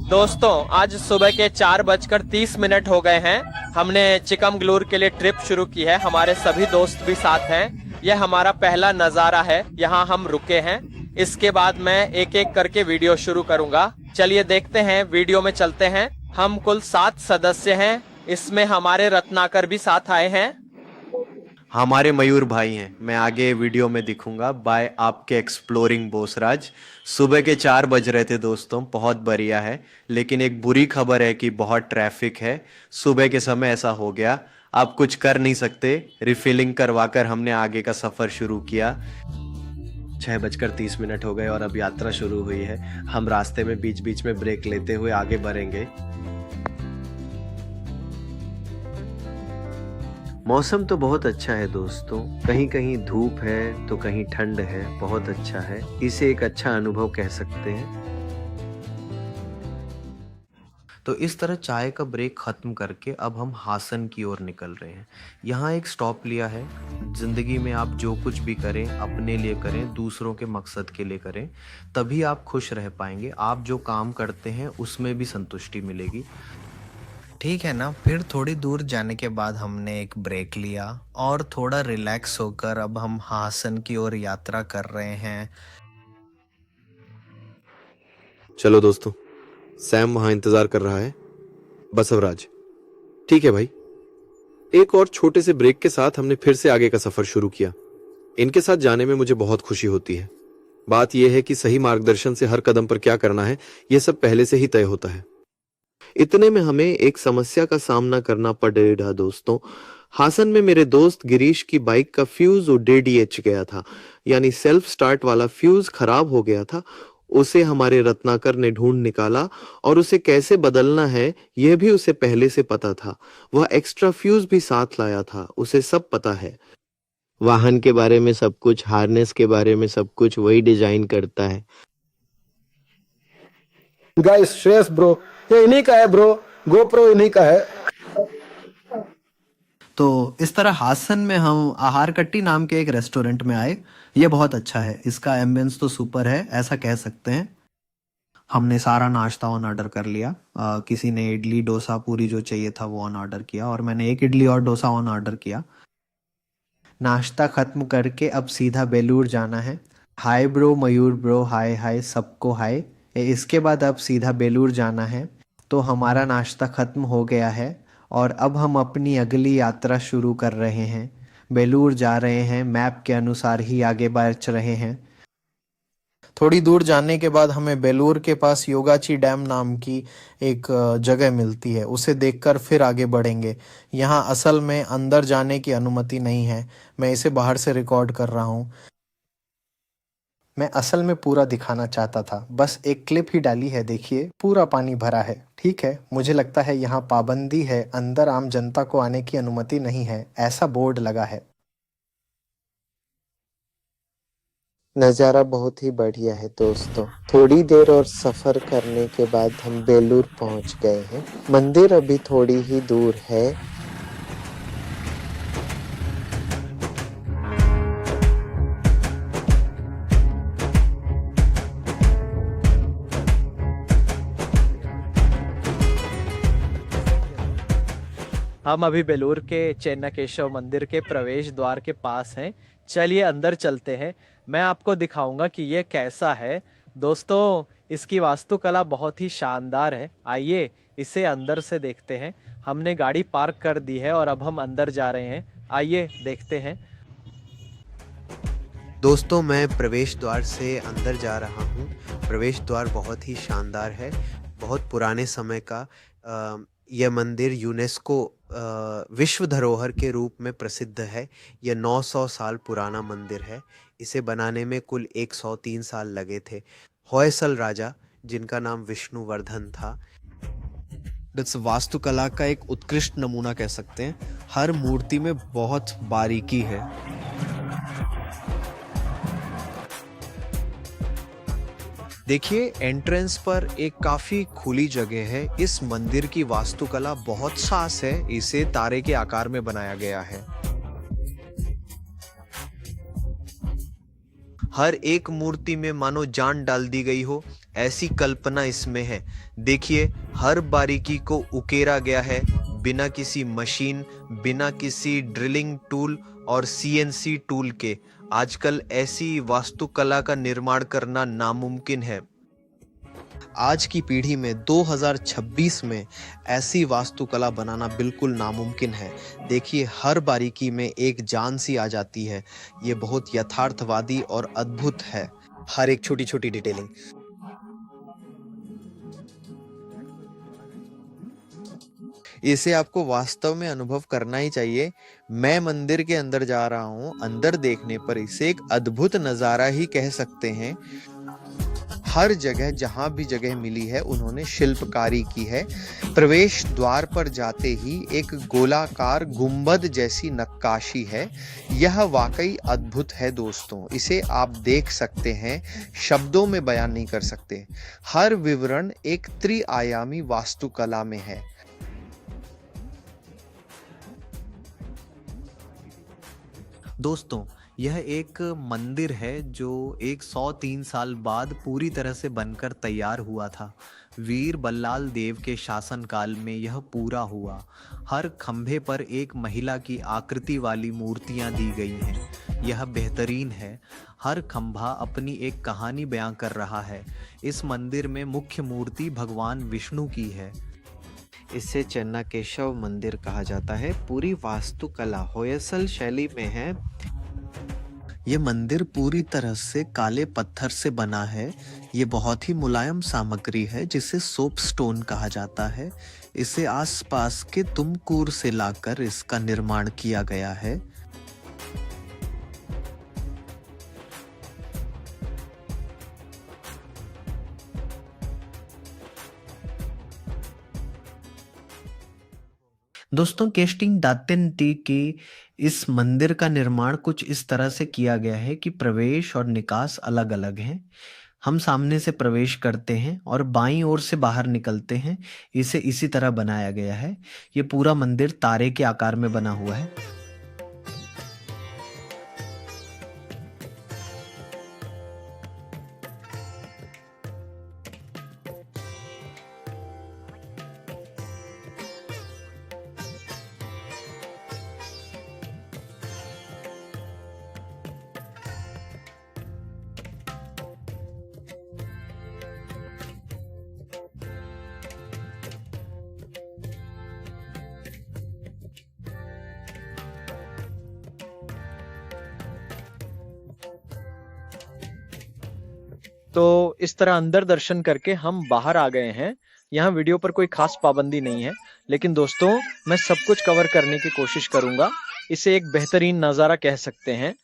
दोस्तों आज सुबह के 4:30 हो गए हैं। हमने चिकमगलूर के लिए ट्रिप शुरू की है। हमारे सभी दोस्त भी साथ हैं। यह हमारा पहला नज़ारा है, यहाँ हम रुके हैं। इसके बाद मैं एक एक करके वीडियो शुरू करूंगा। चलिए देखते हैं, वीडियो में चलते हैं। हम कुल 7 सदस्य हैं, इसमें हमारे रत्नाकर भी साथ आए हैं। हमारे मयूर भाई हैं। मैं आगे वीडियो में दिखूंगा। बाय आपके एक्सप्लोरिंग बोसराज। सुबह के 4 बज रहे थे दोस्तों, बहुत बढ़िया है। लेकिन एक बुरी खबर है कि बहुत ट्रैफिक है। सुबह के समय ऐसा हो गया, आप कुछ कर नहीं सकते। रिफिलिंग करवाकर हमने आगे का सफर शुरू किया। 6:30 हो गए और अब यात्रा शुरू हुई है। हम रास्ते में बीच बीच में ब्रेक लेते हुए आगे बढ़ेंगे। मौसम तो बहुत अच्छा है दोस्तों, कहीं कहीं धूप है तो कहीं ठंड है। बहुत अच्छा है, इसे एक अच्छा अनुभव कह सकते हैं। तो इस तरह चाय का ब्रेक खत्म करके अब हम हासन की ओर निकल रहे हैं। यहाँ एक स्टॉप लिया है। जिंदगी में आप जो कुछ भी करें अपने लिए करें, दूसरों के मकसद के लिए करें, तभी आप खुश रह पाएंगे। आप जो काम करते हैं उसमें भी संतुष्टि मिलेगी। ठीक है ना। फिर थोड़ी दूर जाने के बाद हमने एक ब्रेक लिया और थोड़ा रिलैक्स होकर अब हम हासन की ओर यात्रा कर रहे हैं। चलो दोस्तों, सैम वहां इंतजार कर रहा है। बसवराज, ठीक है भाई। एक और छोटे से ब्रेक के साथ हमने फिर से आगे का सफर शुरू किया। इनके साथ जाने में मुझे बहुत खुशी होती है। बात यह है कि सही मार्गदर्शन से हर कदम पर क्या करना है, यह सब पहले से ही तय होता है। इतने में हमें एक समस्या का सामना करना पड़ेगा दोस्तों। हासन में मेरे दोस्त गिरीश की बाइक का फ्यूज ODDH गया था, यानी सेल्फ स्टार्ट वाला फ्यूज खराब हो गया था। उसे हमारे रत्नाकर ने ढूंढ निकाला और उसे कैसे बदलना है यह भी उसे पहले से पता था। वह एक्स्ट्रा फ्यूज भी साथ लाया था, उसे सब पता है। वाहन के बारे में सब कुछ, हार्नेस के बारे में सब कुछ वही डिजाइन करता है। गाइस, श्रेयस ब्रो, ये इन्हीं का है ब्रो। गोप्रो इन्हीं का है। तो इस तरह हासन में हम आहार कट्टी नाम के एक रेस्टोरेंट में आए। ये बहुत अच्छा है, इसका एम्बियंस तो सुपर है, ऐसा कह सकते हैं। हमने सारा नाश्ता ऑन ऑर्डर कर लिया। किसी ने इडली डोसा पूरी जो चाहिए था वो ऑन ऑर्डर किया और मैंने एक इडली और डोसा ऑन ऑर्डर किया। नाश्ता खत्म करके अब सीधा बेलूर जाना है। हाय ब्रो, मयूर ब्रो, हाय हाय सबको हाय। इसके बाद अब सीधा बेलूर जाना है। तो हमारा नाश्ता खत्म हो गया है और अब हम अपनी अगली यात्रा शुरू कर रहे हैं। बेलूर जा रहे हैं, मैप के अनुसार ही आगे बढ़ रहे हैं। थोड़ी दूर जाने के बाद हमें बेलूर के पास योगाची डैम नाम की एक जगह मिलती है, उसे देखकर फिर आगे बढ़ेंगे। यहाँ असल में अंदर जाने की अनुमति नहीं है, मैं इसे बाहर से रिकॉर्ड कर रहा हूँ। मैं असल में पूरा दिखाना चाहता था, बस एक क्लिप ही डाली है। देखिए पूरा पानी भरा है। ठीक है, मुझे लगता है यहाँ पाबंदी है, अंदर आम जनता को आने की अनुमति नहीं है, ऐसा बोर्ड लगा है। नज़ारा बहुत ही बढ़िया है दोस्तों। थोड़ी देर और सफ़र करने के बाद हम बेलूर पहुंच गए हैं। मंदिर अभी थोड़ी ही दूर है। हम अभी बेलूर के चेन्नकेशव मंदिर के प्रवेश द्वार के पास हैं। चलिए अंदर चलते हैं, मैं आपको दिखाऊंगा कि ये कैसा है। दोस्तों इसकी वास्तुकला बहुत ही शानदार है। आइए इसे अंदर से देखते हैं। हमने गाड़ी पार्क कर दी है और अब हम अंदर जा रहे हैं। आइए देखते हैं। दोस्तों मैं प्रवेश द्वार से अंदर जा रहा हूँ। प्रवेश द्वार बहुत ही शानदार है, बहुत पुराने समय का। यह मंदिर यूनेस्को विश्व धरोहर के रूप में प्रसिद्ध है। यह 900 साल पुराना मंदिर है। इसे बनाने में कुल 103 साल लगे थे। होयसल राजा, जिनका नाम विष्णुवर्धन था, इस वास्तुकला का एक उत्कृष्ट नमूना कह सकते हैं। हर मूर्ति में बहुत बारीकी है। देखिए एंट्रेंस पर एक काफी खुली जगह है। इस मंदिर की वास्तुकला बहुत खास है, इसे तारे के आकार में बनाया गया है। हर एक मूर्ति में मानो जान डाल दी गई हो। ऐसी कल्पना इसमें है। देखिए, हर बारीकी को उकेरा गया है, बिना किसी मशीन, बिना किसी ड्रिलिंग टूल और सीएनसी टूल के। आजकल ऐसी वास्तुकला का निर्माण करना नामुमकिन है। आज की पीढ़ी में 2026 में ऐसी वास्तुकला बनाना बिल्कुल नामुमकिन है। देखिए, हर बारीकी में एक जान सी आ जाती है। ये बहुत यथार्थवादी और अद्भुत है, हर एक छोटी छोटी डिटेलिंग। इसे आपको वास्तव में अनुभव करना ही चाहिए। मैं मंदिर के अंदर जा रहा हूँ, अंदर देखने पर इसे एक अद्भुत नज़ारा ही कह सकते हैं। हर जगह जहां भी जगह मिली है उन्होंने शिल्पकारी की है। प्रवेश द्वार पर जाते ही एक गोलाकार गुंबद जैसी नक्काशी है। यह वाकई अद्भुत है दोस्तों, इसे आप देख सकते हैं, शब्दों में बयान नहीं कर सकते। हर विवरण एक त्रिआयामी वास्तुकला में है। दोस्तों, यह एक मंदिर है जो 103 साल बाद पूरी तरह से बनकर तैयार हुआ था। वीर बल्लाल देव के शासनकाल में यह पूरा हुआ। हर खंभे पर एक महिला की आकृति वाली मूर्तियां दी गई हैं। यह बेहतरीन है। हर खंभा अपनी एक कहानी बयां कर रहा है। इस मंदिर में मुख्य मूर्ति भगवान विष्णु की है। इसे चन्नाकेशव मंदिर कहा जाता है। पूरी वास्तुकला होयसल शैली में है। ये मंदिर पूरी तरह से काले पत्थर से बना है। ये बहुत ही मुलायम सामग्री है जिसे सोप स्टोन कहा जाता है। इसे आसपास के तुमकूर से लाकर इसका निर्माण किया गया है। दोस्तों, केस्टिंग दातेंटी की इस मंदिर का निर्माण कुछ इस तरह से किया गया है कि प्रवेश और निकास अलग अलग हैं। हम सामने से प्रवेश करते हैं और बाईं ओर से बाहर निकलते हैं। इसे इसी तरह बनाया गया है। ये पूरा मंदिर तारे के आकार में बना हुआ है। तो इस तरह अंदर दर्शन करके हम बाहर आ गए हैं। यहाँ वीडियो पर कोई खास पाबंदी नहीं है, लेकिन दोस्तों मैं सब कुछ कवर करने की कोशिश करूंगा। इसे एक बेहतरीन नज़ारा कह सकते हैं।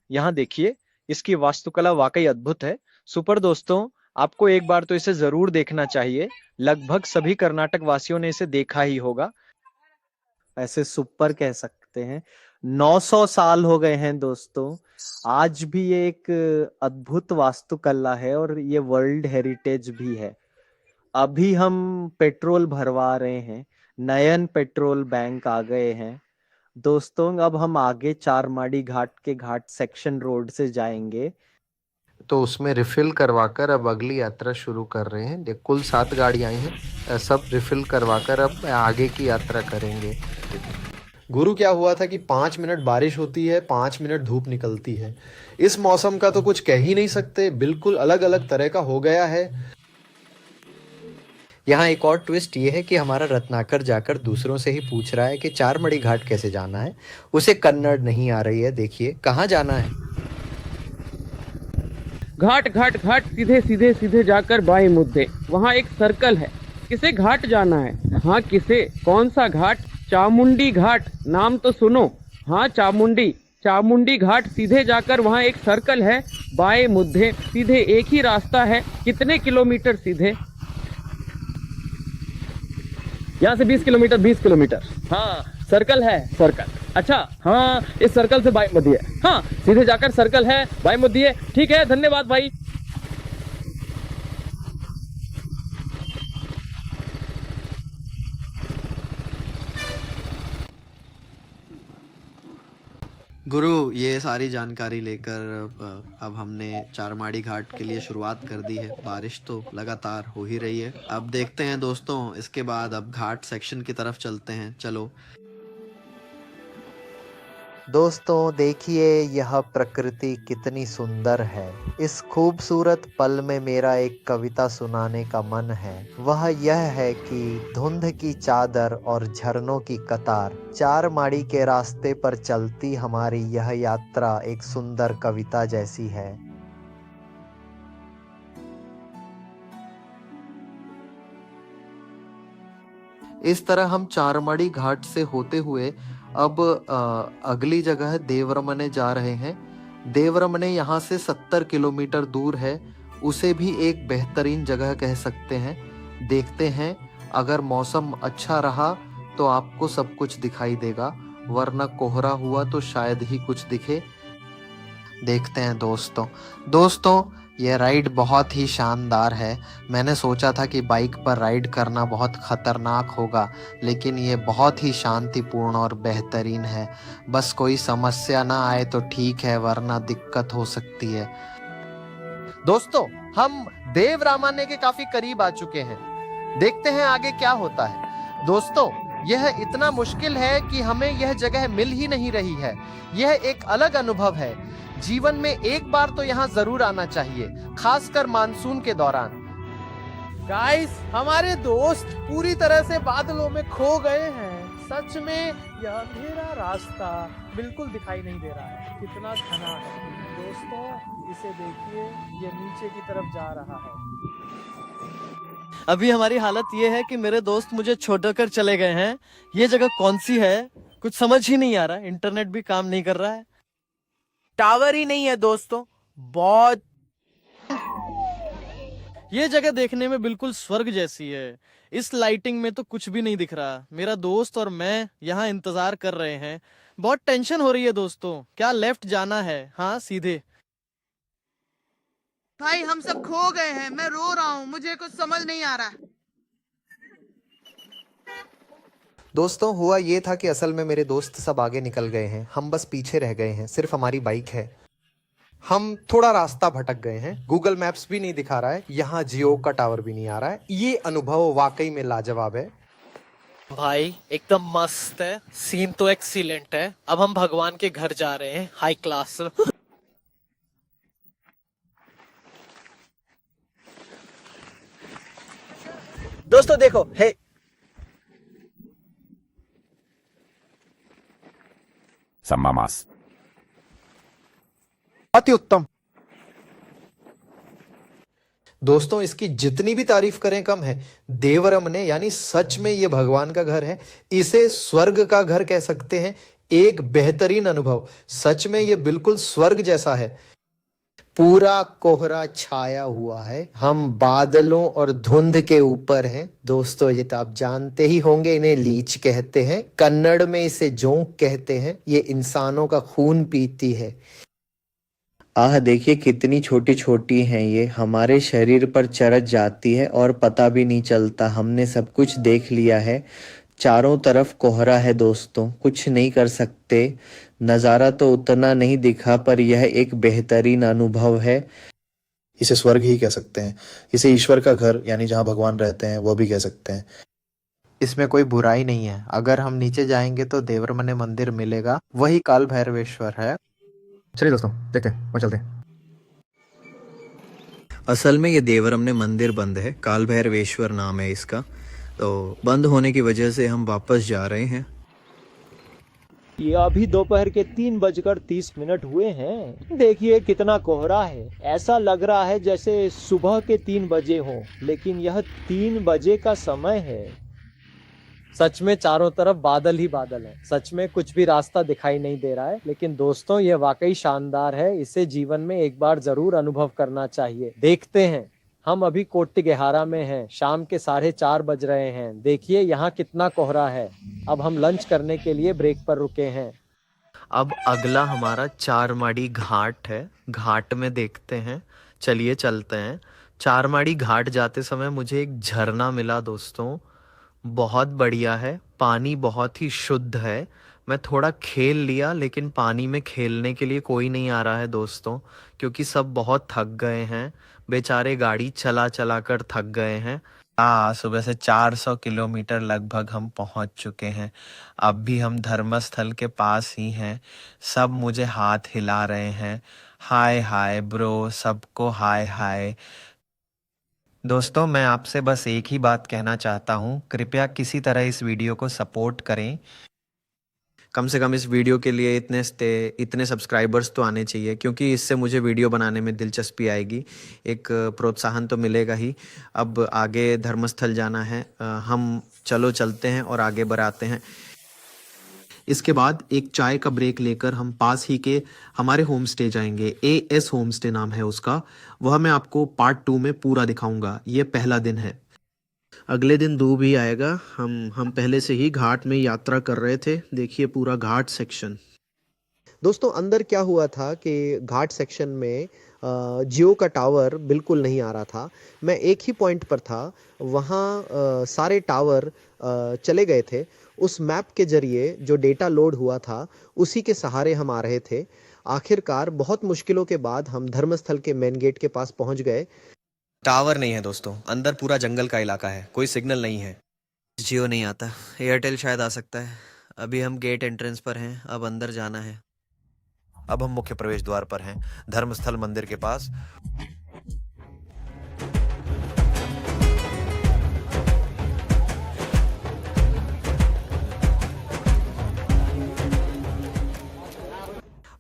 यहाँ देखिए, इसकी वास्तुकला वाकई अद्भुत है। सुपर दोस्तों, आपको एक बार तो इसे जरूर देखना चाहिए। लगभग सभी कर्नाटक वासियों ने इसे देखा ही होगा। ऐसे सुपर कह सकते हैं। 900 साल हो गए हैं दोस्तों। आज भी ये एक अद्भुत वास्तुकला है और ये वर्ल्ड हेरिटेज भी है। अभी हम पेट्रोल भरवा रहे हैं। नयन पेट्रोल बैंक आ गए हैं दोस्तों। अब हम आगे चारमाड़ी घाट के घाट सेक्शन रोड से जाएंगे। तो उसमें रिफिल करवाकर अब अगली यात्रा शुरू कर रहे हैं। देख, कुल 7 गाड़ी आई हैं। सब रिफिल करवाकर अब आगे की यात्रा करेंगे। गुरु, क्या हुआ था कि 5 मिनट बारिश होती है, 5 मिनट धूप निकलती है। इस मौसम का तो कुछ कह ही नहीं सकते, बिल्कुल अलग अलग तरह का हो गया है। यहाँ एक और ट्विस्ट ये है कि हमारा रत्नाकर जाकर दूसरों से ही पूछ रहा है कि चारमढ़ी घाट कैसे जाना है। उसे कन्नड़ नहीं आ रही है। देखिए कहाँ जाना है। घाट घाट घाट सीधे सीधे सीधे जाकर बाएं मुद्दे, वहाँ एक सर्कल है। किसे घाट जाना है? हाँ किसे? कौन सा घाट? चामुंडी घाट। नाम तो सुनो। हाँ चामुंडी घाट। सीधे जाकर वहाँ एक सर्कल है, बाएं मुद्दे, सीधे एक ही रास्ता है। कितने किलोमीटर सीधे? यहाँ से 20 किलोमीटर। 20 किलोमीटर। हाँ सर्कल है, सर्कल। अच्छा हाँ, इस सर्कल से बाएं मुड़िए। हाँ सीधे जाकर सर्कल है, बाएं मुड़िए। ठीक है, धन्यवाद भाई। गुरु, ये सारी जानकारी लेकर अब हमने चारमाड़ी घाट के लिए शुरुआत कर दी है। बारिश तो लगातार हो ही रही है। अब देखते हैं दोस्तों, इसके बाद अब घाट सेक्शन की तरफ चलते हैं। चलो दोस्तों देखिए यह प्रकृति कितनी सुंदर है। इस खूबसूरत पल में मेरा एक कविता सुनाने का मन है। वह यह है कि धुंध की चादर और झरनों की कतार, चार माड़ी के रास्ते पर चलती हमारी यह यात्रा एक सुंदर कविता जैसी है। इस तरह हम चारमाड़ी घाट से होते हुए अब अगली जगह देवरमने जा रहे हैं। देवरमने यहाँ से 70 किलोमीटर दूर है। उसे भी एक बेहतरीन जगह कह सकते हैं। देखते हैं, अगर मौसम अच्छा रहा तो आपको सब कुछ दिखाई देगा, वरना कोहरा हुआ तो शायद ही कुछ दिखे। देखते हैं दोस्तों ये राइड बहुत ही शानदार है। मैंने सोचा था कि बाइक पर राइड करना बहुत खतरनाक होगा, लेकिन ये बहुत ही शांतिपूर्ण और बेहतरीन है। बस कोई समस्या ना आए तो ठीक है, वरना दिक्कत हो सकती है। दोस्तों, हम देवरामाने के काफी करीब आ चुके हैं। देखते हैं आगे क्या होता है। दोस्तों, यह इतना मुश्किल है कि हमें यह जगह मिल ही नहीं रही है। यह एक अलग अनुभव है। जीवन में एक बार तो यहाँ जरूर आना चाहिए, खासकर मानसून के दौरान। गाइस, हमारे दोस्त पूरी तरह से बादलों में खो गए हैं। सच में यह अंधेरा रास्ता बिल्कुल दिखाई नहीं दे रहा है। कितना घना है दोस्तों, इसे देखिए, ये नीचे की तरफ जा रहा है। अभी हमारी हालत ये है कि मेरे दोस्त मुझे छोड़कर चले गए हैं। ये जगह कौन सी है, कुछ समझ ही नहीं आ रहा। इंटरनेट भी काम नहीं कर रहा है, टावर ही नहीं है दोस्तों। बहुत ये जगह देखने में बिल्कुल स्वर्ग जैसी है। इस लाइटिंग में तो कुछ भी नहीं दिख रहा। मेरा दोस्त और मैं यहाँ इंतजार कर रहे हैं। बहुत टेंशन हो रही है दोस्तों। क्या लेफ्ट जाना है? हाँ, सीधे। भाई हम सब खो गए हैं। मैं रो रहा हूँ, मुझे कुछ समझ नहीं आ रहा। दोस्तों हुआ ये था कि असल में मेरे दोस्त सब आगे निकल गए हैं, हम बस पीछे रह गए हैं। सिर्फ हमारी बाइक है। हम थोड़ा रास्ता भटक गए हैं। गूगल मैप्स भी नहीं दिखा रहा है, यहाँ जियो का टावर भी नहीं आ रहा है। ये अनुभव वाकई में लाजवाब है। भाई एकदम मस्त है, सीन तो एक्सीलेंट है। अब हम भगवान के घर जा रहे हैं, हाई क्लास। दोस्तों देखो, हे Samamas. अति उत्तम। दोस्तों इसकी जितनी भी तारीफ करें कम है। देवरमने यानी सच में ये भगवान का घर है। इसे स्वर्ग का घर कह सकते हैं। एक बेहतरीन अनुभव। सच में ये बिल्कुल स्वर्ग जैसा है। पूरा कोहरा छाया हुआ है। हम बादलों और धुंध के ऊपर हैं। दोस्तों ये तो आप जानते ही होंगे, इन्हें लीच कहते हैं। कन्नड़ में इसे जोंक कहते हैं। ये इंसानों का खून पीती है। आह देखिए कितनी छोटी छोटी हैं ये, हमारे शरीर पर चरच जाती है और पता भी नहीं चलता। हमने सब कुछ देख लिया है। चारों तरफ कोहरा है दोस्तों, कुछ नहीं कर सकते। नज़ारा तो उतना नहीं दिखा, पर यह एक बेहतरीन अनुभव है। इसे स्वर्ग ही कह सकते हैं। इसे ईश्वर का घर यानी जहाँ भगवान रहते हैं वो भी कह सकते हैं। इसमें कोई बुराई नहीं है। अगर हम नीचे जाएंगे तो देवरमने मंदिर मिलेगा, वही काल भैरवेश्वर है। चलिए दोस्तों देखते हैं, वहाँ चलते हैं। असल में ये देवरमने मंदिर बंद है, काल भैरवेश्वर नाम है इसका। तो बंद होने की वजह से हम वापस जा रहे हैं। ये अभी दोपहर के 3:30 हुए हैं। देखिए कितना कोहरा है। ऐसा लग रहा है जैसे सुबह के 3 बजे हो, लेकिन यह 3 बजे का समय है। सच में चारों तरफ बादल ही बादल है। सच में कुछ भी रास्ता दिखाई नहीं दे रहा है। लेकिन दोस्तों यह वाकई शानदार है। इसे जीवन में एक बार जरूर अनुभव करना चाहिए। देखते हैं, हम अभी कोट्टिगेहारा में हैं। शाम के 4:30 बज रहे हैं। देखिए यहाँ कितना कोहरा है। अब हम लंच करने के लिए ब्रेक पर रुके हैं। अब अगला हमारा चारमाड़ी घाट है। घाट में देखते हैं, चलिए चलते हैं। चारमाड़ी घाट जाते समय मुझे एक झरना मिला दोस्तों, बहुत बढ़िया है। पानी बहुत ही शुद्ध है। मैं थोड़ा खेल लिया, लेकिन पानी में खेलने के लिए कोई नहीं आ रहा है दोस्तों, क्योंकि सब बहुत थक गए हैं। बेचारे गाड़ी चला चला कर थक गए हैं। सुबह से 400 किलोमीटर लगभग हम पहुंच चुके हैं। अब भी हम धर्मस्थल के पास ही हैं। सब मुझे हाथ हिला रहे हैं, हाय हाय ब्रो, सबको हाय हाय। दोस्तों, मैं आपसे बस एक ही बात कहना चाहता हूँ, कृपया किसी तरह इस वीडियो को सपोर्ट करें। कम से कम इस वीडियो के लिए इतने सब्सक्राइबर्स तो आने चाहिए, क्योंकि इससे मुझे वीडियो बनाने में दिलचस्पी आएगी, एक प्रोत्साहन तो मिलेगा ही। अब आगे धर्मस्थल जाना है, हम चलते हैं और आगे बढ़ाते हैं। इसके बाद एक चाय का ब्रेक लेकर हम पास ही के हमारे होम स्टे जाएंगे। एएस होम स्टे नाम है उसका। वह मैं आपको पार्ट 2 में पूरा दिखाऊंगा। ये पहला दिन है। अगले दिन दो भी आएगा। हम पहले से ही घाट में यात्रा कर रहे थे। देखिए पूरा घाट सेक्शन। दोस्तों, अंदर क्या हुआ था कि घाट सेक्शन में जियो का टावर बिल्कुल नहीं आ रहा था। मैं एक ही पॉइंट पर था, वहाँ सारे टावर चले गए थे। उस मैप के जरिए जो डेटा लोड हुआ था, उसी के सहारे हम आ रहे थे। आखिरकार बहुत मुश्किलों के बाद हम धर्मस्थल के मेन गेट के पास पहुंच गए। टावर नहीं है दोस्तों, अंदर पूरा जंगल का इलाका है, कोई सिग्नल नहीं है। जियो नहीं आता, एयरटेल शायद आ सकता है। अभी हम गेट एंट्रेंस पर हैं, अब अंदर जाना है। अब हम मुख्य प्रवेश द्वार पर हैं, धर्मस्थल मंदिर के पास।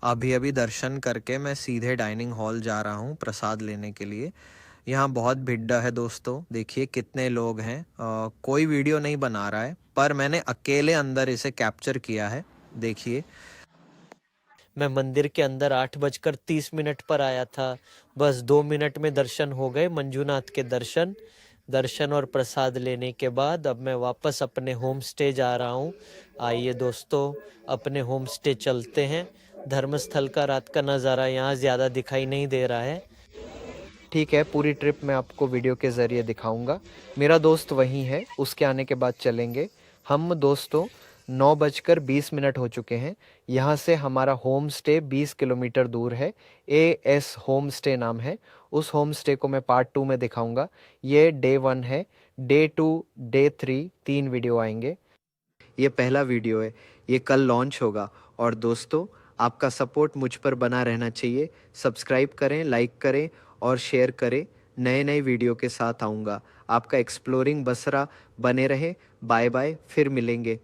अभी दर्शन करके मैं सीधे डाइनिंग हॉल जा रहा हूँ प्रसाद लेने के लिए। यहाँ बहुत भीड़ है दोस्तों, देखिए कितने लोग हैं। कोई वीडियो नहीं बना रहा है, पर मैंने अकेले अंदर इसे कैप्चर किया है। देखिए, मैं मंदिर के अंदर 8:30 पर आया था। बस 2 मिनट में दर्शन हो गए, मंजूनाथ के दर्शन और प्रसाद लेने के बाद अब मैं वापस अपने होम स्टे जा रहा हूँ। आइए दोस्तों, अपने होम स्टे चलते हैं। धर्मस्थल का रात का नज़ारा यहाँ ज़्यादा दिखाई नहीं दे रहा है। ठीक है, पूरी ट्रिप मैं आपको वीडियो के ज़रिए दिखाऊंगा। मेरा दोस्त वहीं है, उसके आने के बाद चलेंगे हम। दोस्तों, 9:20 हो चुके हैं। यहाँ से हमारा होम स्टे 20 किलोमीटर दूर है। एएस होम स्टे नाम है। उस होम स्टे को मैं पार्ट 2 में दिखाऊंगा। ये डे 1 है। डे 2, डे 3 3 वीडियो आएंगे। ये पहला वीडियो है, ये कल लॉन्च होगा। और दोस्तों, आपका सपोर्ट मुझ पर बना रहना चाहिए। सब्सक्राइब करें, लाइक करें और शेयर करें। नए वीडियो के साथ आऊँगा। आपका एक्सप्लोरिंग बसरा बने रहे। बाय बाय, फिर मिलेंगे।